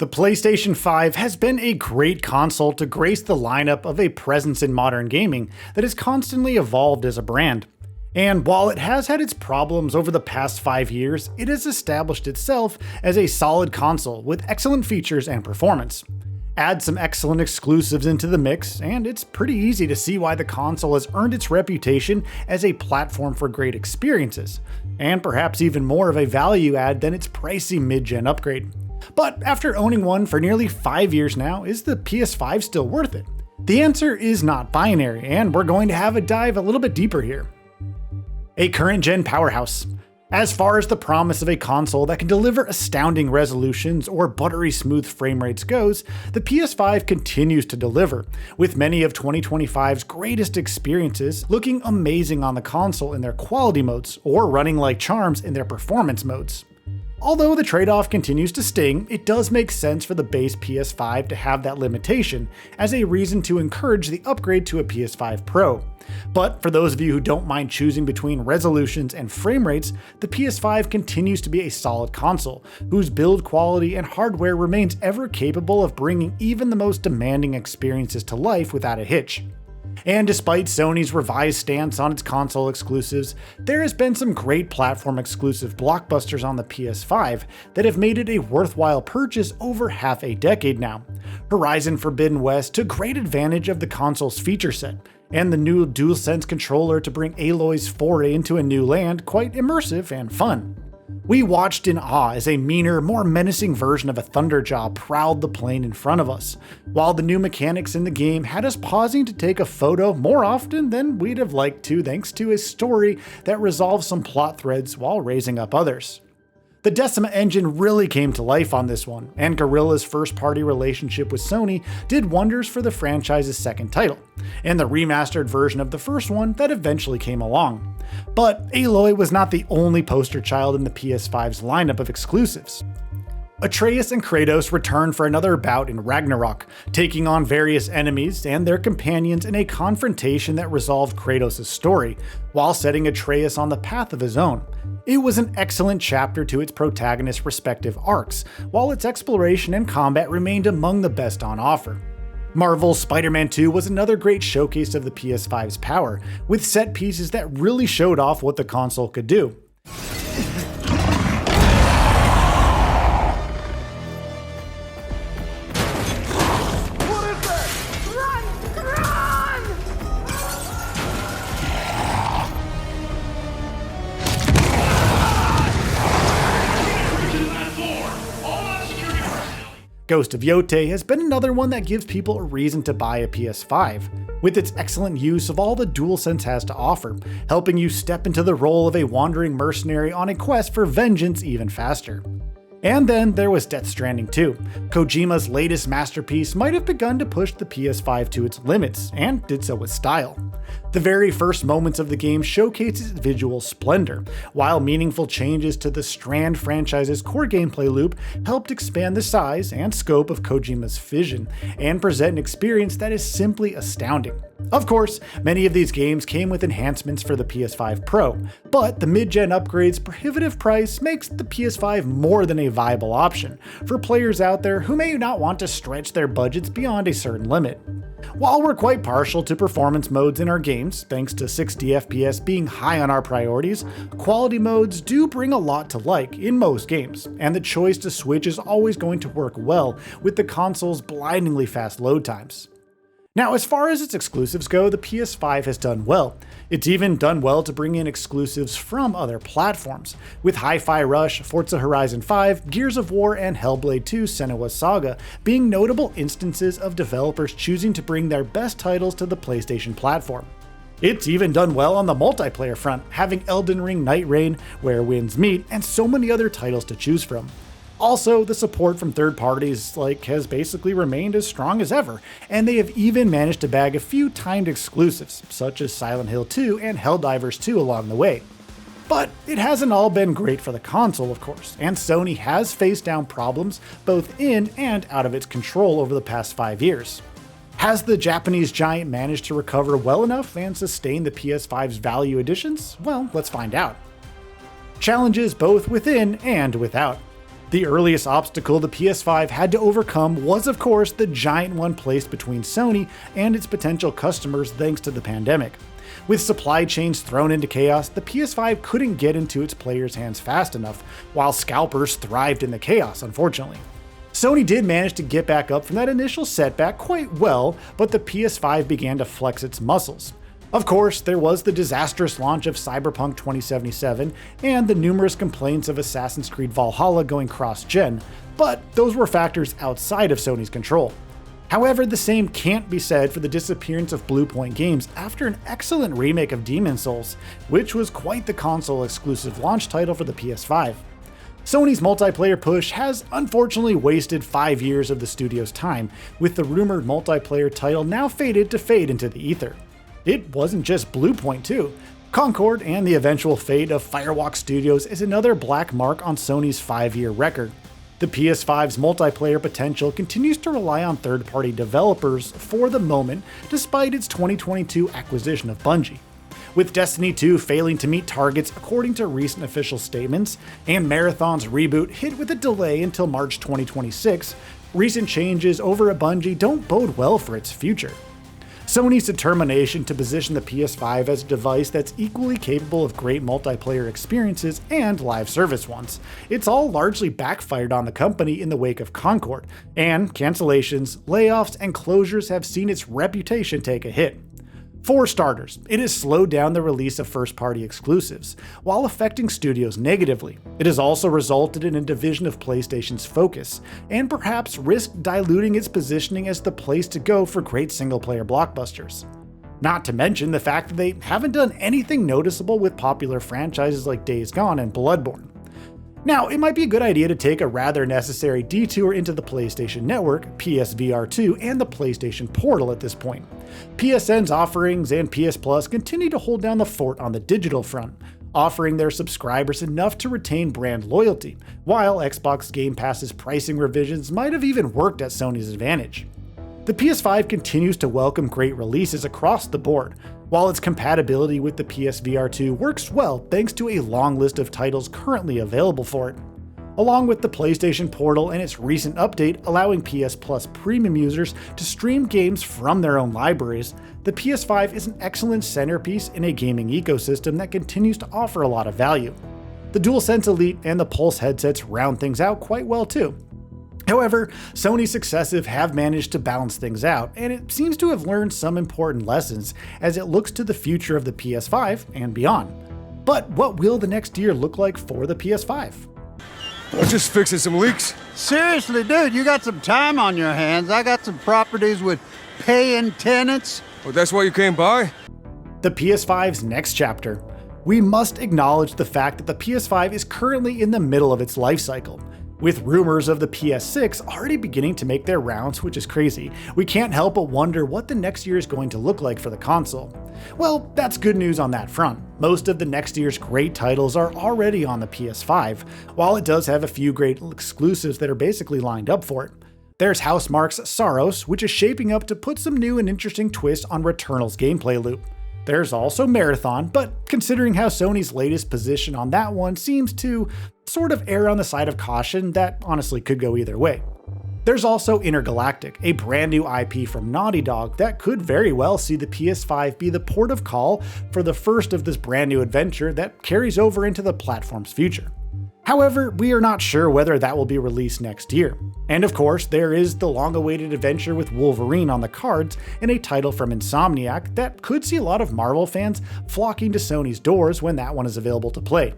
The PlayStation 5 has been a great console to grace the lineup of a presence in modern gaming that has constantly evolved as a brand. And while it has had its problems over the past 5 years, it has established itself as a solid console with excellent features and performance. Add some excellent exclusives into the mix, and it's pretty easy to see why the console has earned its reputation as a platform for great experiences, and perhaps even more of a value add than its pricey mid-gen upgrade. But after owning one for nearly 5 years now, is the PS5 still worth it? The answer is not binary, and we're going to have a dive a little bit deeper here. A current-gen powerhouse. As far as the promise of a console that can deliver astounding resolutions or buttery smooth frame rates goes, the PS5 continues to deliver, with many of 2025's greatest experiences looking amazing on the console in their quality modes or running like charms in their performance modes. Although the trade-off continues to sting, it does make sense for the base PS5 to have that limitation as a reason to encourage the upgrade to a PS5 Pro. But for those of you who don't mind choosing between resolutions and frame rates, the PS5 continues to be a solid console, whose build quality and hardware remains ever capable of bringing even the most demanding experiences to life without a hitch. And despite Sony's revised stance on its console exclusives, there has been some great platform exclusive blockbusters on the PS5 that have made it a worthwhile purchase over half a decade now. Horizon Forbidden West took great advantage of the console's feature set, and the new DualSense controller to bring Aloy's foray into a new land quite immersive and fun. We watched in awe as a meaner, more menacing version of a Thunderjaw prowled the plane in front of us, while the new mechanics in the game had us pausing to take a photo more often than we'd have liked to thanks to a story that resolves some plot threads while raising up others. The Decima engine really came to life on this one, and Guerrilla's first-party relationship with Sony did wonders for the franchise's second title, and the remastered version of the first one that eventually came along. But Aloy was not the only poster child in the PS5's lineup of exclusives. Atreus and Kratos returned for another bout in Ragnarok, taking on various enemies and their companions in a confrontation that resolved Kratos' story, while setting Atreus on the path of his own. It was an excellent chapter to its protagonists' respective arcs, while its exploration and combat remained among the best on offer. Marvel's Spider-Man 2 was another great showcase of the PS5's power, with set pieces that really showed off what the console could do. Ghost of Yotei has been another one that gives people a reason to buy a PS5, with its excellent use of all the DualSense has to offer, helping you step into the role of a wandering mercenary on a quest for vengeance even faster. And then there was Death Stranding 2. Kojima's latest masterpiece might have begun to push the PS5 to its limits, and did so with style. The very first moments of the game showcased its visual splendor, while meaningful changes to the Strand franchise's core gameplay loop helped expand the size and scope of Kojima's vision, and present an experience that is simply astounding. Of course, many of these games came with enhancements for the PS5 Pro, but the mid-gen upgrade's prohibitive price makes the PS5 more than a viable option for players out there who may not want to stretch their budgets beyond a certain limit. While we're quite partial to performance modes in our games, thanks to 60 FPS being high on our priorities, quality modes do bring a lot to like in most games, and the choice to switch is always going to work well with the console's blindingly fast load times. Now, as far as its exclusives go, the PS5 has done well. It's even done well to bring in exclusives from other platforms, with Hi-Fi Rush, Forza Horizon 5, Gears of War, and Hellblade 2: Senua's Saga being notable instances of developers choosing to bring their best titles to the PlayStation platform. It's even done well on the multiplayer front, having Elden Ring Night Rain, Where Winds Meet, and so many other titles to choose from. Also, the support from third parties has basically remained as strong as ever, and they have even managed to bag a few timed exclusives, such as Silent Hill 2 and Helldivers 2 along the way. But it hasn't all been great for the console, of course, and Sony has faced down problems both in and out of its control over the past 5 years. Has the Japanese giant managed to recover well enough and sustain the PS5's value additions? Well, let's find out. Challenges both within and without. The earliest obstacle the PS5 had to overcome was, of course, the giant one placed between Sony and its potential customers thanks to the pandemic. With supply chains thrown into chaos, the PS5 couldn't get into its players' hands fast enough, while scalpers thrived in the chaos, unfortunately. Sony did manage to get back up from that initial setback quite well, but the PS5 began to flex its muscles. Of course, there was the disastrous launch of Cyberpunk 2077 and the numerous complaints of Assassin's Creed Valhalla going cross-gen, but those were factors outside of Sony's control. However, the same can't be said for the disappearance of Bluepoint Games after an excellent remake of Demon's Souls, which was quite the console-exclusive launch title for the PS5. Sony's multiplayer push has unfortunately wasted 5 years of the studio's time, with the rumored multiplayer title now fated to fade into the ether. It wasn't just Bluepoint too. Concord and the eventual fate of Firewalk Studios is another black mark on Sony's 5-year record. The PS5's multiplayer potential continues to rely on third-party developers for the moment, despite its 2022 acquisition of Bungie. With Destiny 2 failing to meet targets according to recent official statements, and Marathon's reboot hit with a delay until March 2026, recent changes over at Bungie don't bode well for its future. Sony's determination to position the PS5 as a device that's equally capable of great multiplayer experiences and live service ones. It's all largely backfired on the company in the wake of Concord, and cancellations, layoffs, and closures have seen its reputation take a hit. For starters, it has slowed down the release of first-party exclusives, while affecting studios negatively. It has also resulted in a division of PlayStation's focus, and perhaps risked diluting its positioning as the place to go for great single-player blockbusters. Not to mention the fact that they haven't done anything noticeable with popular franchises like Days Gone and Bloodborne. Now, it might be a good idea to take a rather necessary detour into the PlayStation Network, PSVR 2, and the PlayStation Portal at this point. PSN's offerings and PS Plus continue to hold down the fort on the digital front, offering their subscribers enough to retain brand loyalty, while Xbox Game Pass's pricing revisions might have even worked at Sony's advantage. The PS5 continues to welcome great releases across the board, while its compatibility with the PSVR 2 works well thanks to a long list of titles currently available for it. Along with the PlayStation Portal and its recent update allowing PS Plus premium users to stream games from their own libraries, the PS5 is an excellent centerpiece in a gaming ecosystem that continues to offer a lot of value. The DualSense Elite and the Pulse headsets round things out quite well too. However, Sony's successors have managed to balance things out, and it seems to have learned some important lessons as it looks to the future of the PS5 and beyond. But what will the next year look like for the PS5? I'm just fixing some leaks. Seriously, dude, you got some time on your hands. I got some properties with paying tenants. Oh, that's why you came by? The PS5's next chapter. We must acknowledge the fact that the PS5 is currently in the middle of its life cycle. With rumors of the PS6 already beginning to make their rounds, which is crazy, we can't help but wonder what the next year is going to look like for the console. Well, that's good news on that front. Most of the next year's great titles are already on the PS5, while it does have a few great exclusives that are basically lined up for it. There's Housemarque's Saros, which is shaping up to put some new and interesting twists on Returnal's gameplay loop. There's also Marathon, but considering how Sony's latest position on that one seems to sort of err on the side of caution, that honestly could go either way. There's also Intergalactic, a brand new IP from Naughty Dog that could very well see the PS5 be the port of call for the first of this brand new adventure that carries over into the platform's future. However, we are not sure whether that will be released next year. And of course, there is the long-awaited adventure with Wolverine on the cards and a title from Insomniac that could see a lot of Marvel fans flocking to Sony's doors when that one is available to play.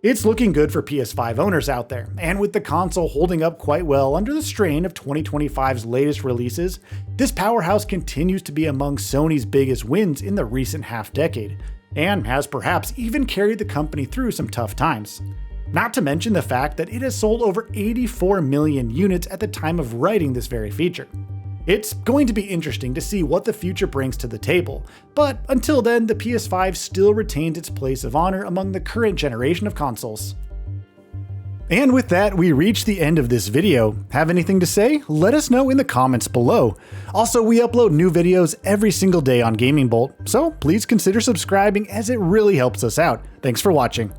It's looking good for PS5 owners out there, and with the console holding up quite well under the strain of 2025's latest releases, this powerhouse continues to be among Sony's biggest wins in the recent half-decade, and has perhaps even carried the company through some tough times. Not to mention the fact that it has sold over 84 million units at the time of writing this very feature. It's going to be interesting to see what the future brings to the table, but until then, the PS5 still retains its place of honor among the current generation of consoles. And with that, we reach the end of this video. Have anything to say? Let us know in the comments below. Also, we upload new videos every single day on Gaming Bolt, so please consider subscribing as it really helps us out. Thanks for watching.